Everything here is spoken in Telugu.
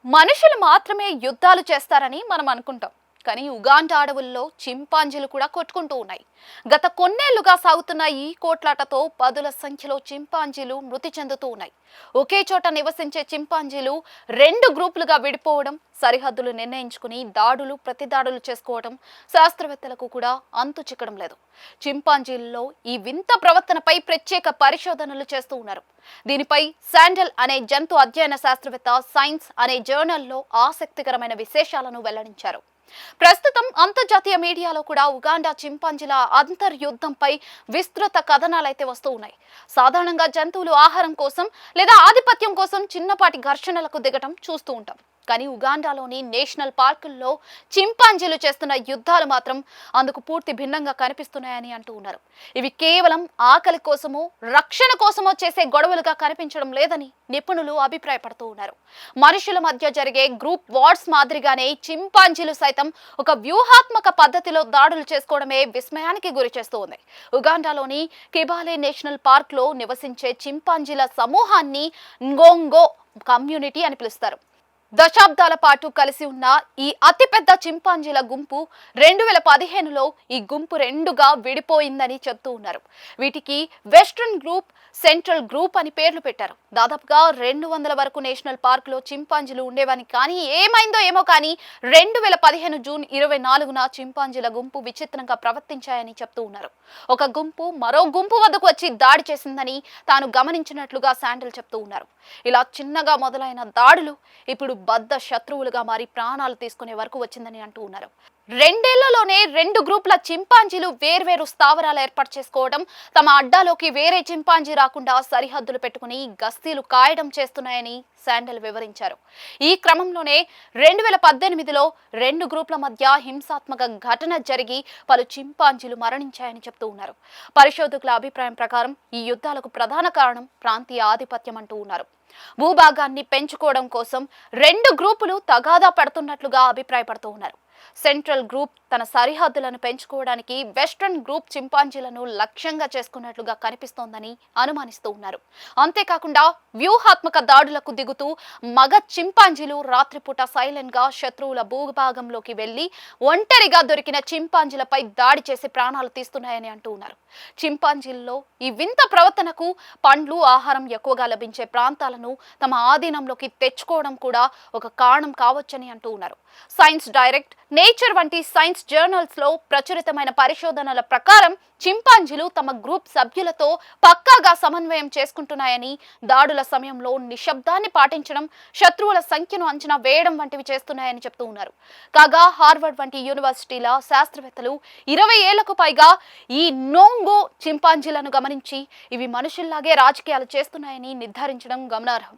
మనుషులు మాత్రమే యుద్ధాలు చేస్తారని మనం అనుకుంటాం. కానీ ఉగాండా అడవుల్లో చింపాంజీలు కూడా కొట్టుకుంటూ ఉన్నాయి. గత కొన్నేళ్లుగా సాగుతున్న ఈ కోట్లాటతో పదుల సంఖ్యలో చింపాంజీలు మృతి చెందుతూ ఉన్నాయి. ఒకే చోట నివసించే చింపాంజీలు రెండు గ్రూపులుగా విడిపోవడం, సరిహద్దులు నిర్ణయించుకుని దాడులు ప్రతిదాడులు చేసుకోవడం శాస్త్రవేత్తలకు కూడా అంతు చిక్కడం లేదు. చింపాంజీల్లో ఈ వింత ప్రవర్తనపై ప్రత్యేక పరిశోధనలు చేస్తూ ఉన్నారు. దీనిపై శాండల్ అనే జంతు అధ్యయన శాస్త్రవేత్త సైన్స్ అనే జర్నల్లో ఆసక్తికరమైన విశేషాలను వెల్లడించారు. ప్రస్తుతం అంతర్జాతీయ మీడియాలో కూడా ఉగాండా చింపాంజీల అంతర్యుద్ధంపై విస్తృత కథనాలైతే వస్తూ ఉన్నాయి. సాధారణంగా జంతువులు ఆహారం కోసం లేదా ఆధిపత్యం కోసం చిన్నపాటి ఘర్షణలకు దిగటం చూస్తూ ఉంటాం. కానీ ఉగాండాలోని నేషనల్ పార్కుల్లో చింపాంజీలు చేస్తున్న యుద్ధాలు మాత్రం అందుకు పూర్తి భిన్నంగా కనిపిస్తున్నాయని అంటూ ఉన్నారు. ఇవి కేవలం ఆకలి కోసమో రక్షణ కోసమో చేసే గొడవలుగా కనిపించడం లేదని నిపుణులు అభిప్రాయపడుతూ ఉన్నారు. మనుషుల మధ్య జరిగే గ్రూప్ వార్స్ మాదిరిగానే చింపాంజీలు సైతం ఒక వ్యూహాత్మక పద్ధతిలో దాడులు చేసుకోవడమే విస్మయానికి గురి చేస్తూ ఉంది. ఉగాండాలోని కిబాలే నేషనల్ పార్క్ లో నివసించే చింపాంజీల సమూహాన్ని ngొంగో కమ్యూనిటీ అని పిలుస్తారు. దశాబ్దాల పాటు కలిసి ఉన్న ఈ అతిపెద్ద చింపాంజీల గుంపు 2015లో ఈ గుంపు రెండుగా విడిపోయిందని చెప్తూ ఉన్నారు. వీటికి వెస్ట్రన్ గ్రూప్, సెంట్రల్ గ్రూప్ అని పేర్లు పెట్టారు. దాదాపుగా 200 వరకు నేషనల్ పార్క్ లో చింపాంజీలు ఉండేవని, కానీ ఏమైందో ఏమో కానీ 2015 జూన్ 24న చింపాంజీల గుంపు విచిత్రంగా ప్రవర్తించాయని చెప్తూ ఉన్నారు. ఒక గుంపు మరో గుంపు వద్దకు వచ్చి దాడి చేసిందని తాను గమనించినట్లుగా శాండల్ చెప్తూ ఉన్నారు. ఇలా చిన్నగా మొదలైన దాడులు ఇప్పుడు బద్ద శత్రువులుగా మారి ప్రాణాలు తీసుకునే వరకు వచ్చిందని అంటూ ఉన్నారు. 2 ఏళ్లలోనే 2 గ్రూపుల చింపాంజీలు వేర్వేరు స్థావరాలు ఏర్పాటు చేసుకోవడం, తమ అడ్డాలోకి వేరే చింపాంజీ రాకుండా సరిహద్దులు పెట్టుకుని గస్తీలు కాయడం చేస్తున్నాయని శాండల్ వివరించారు. ఈ క్రమంలోనే 2018లో 2 గ్రూపుల మధ్య హింసాత్మక ఘటన జరిగి పలు చింపాంజీలు మరణించాయని చెప్తూ ఉన్నారు. పరిశోధకుల అభిప్రాయం ప్రకారం ఈ యుద్ధాలకు ప్రధాన కారణం ప్రాంతీయ ఆధిపత్యం అంటూ ఉన్నారు. భూభాగాన్ని పెంచుకోవడం కోసం 2 గ్రూపులు తగాదా పడుతున్నట్లుగా అభిప్రాయపడుతూ ఉన్నారు. సెంట్రల్ గ్రూప్ తన సరిహద్దులను పెంచుకోవడానికి వెస్ట్రన్ గ్రూప్ చింపాంజీలను లక్ష్యంగా చేసుకున్నట్లుగా కనిపిస్తోందని అనుమానిస్తూ ఉన్నారు. అంతేకాకుండా వ్యూహాత్మక దాడులకు దిగుతూ మగ చింపాంజీలు రాత్రిపూట సైలెంట్ గా శత్రువుల భూభాగంలోకి వెళ్లి ఒంటరిగా దొరికిన చింపాంజీలపై దాడి చేసి ప్రాణాలు తీస్తున్నాయని అంటూ ఉన్నారు. చింపాంజీల్లో ఈ వింత ప్రవర్తనకు పండ్లు, ఆహారం ఎక్కువగా లభించే ప్రాంతాలను తమ ఆధీనంలోకి తెచ్చుకోవడం కూడా ఒక కారణం కావచ్చని అంటూ ఉన్నారు. సైన్స్ డైరెక్ట్, నేచర్ వంటి సైన్స్ జర్నల్స్ లో ప్రచురితమైన పరిశోధనల ప్రకారం చింపాంజీలు తమ గ్రూప్ సభ్యులతో పక్కాగా సమన్వయం చేసుకుంటున్నాయని, దాడుల సమయంలో నిశ్శబ్దాన్ని పాటించడం, శత్రువుల సంఖ్యను అంచనా వేయడం వంటివి చేస్తున్నాయని చెప్తూ ఉన్నారు. కాగా హార్వర్డ్ వంటి యూనివర్సిటీల శాస్త్రవేత్తలు 20 ఏళ్లకు పైగా ఈ ngొంగో చింపాంజీలను గమనించి ఇవి మనుషుల్లాగే రాజకీయాలు చేస్తున్నాయని నిర్ధారించడం గమనార్హం.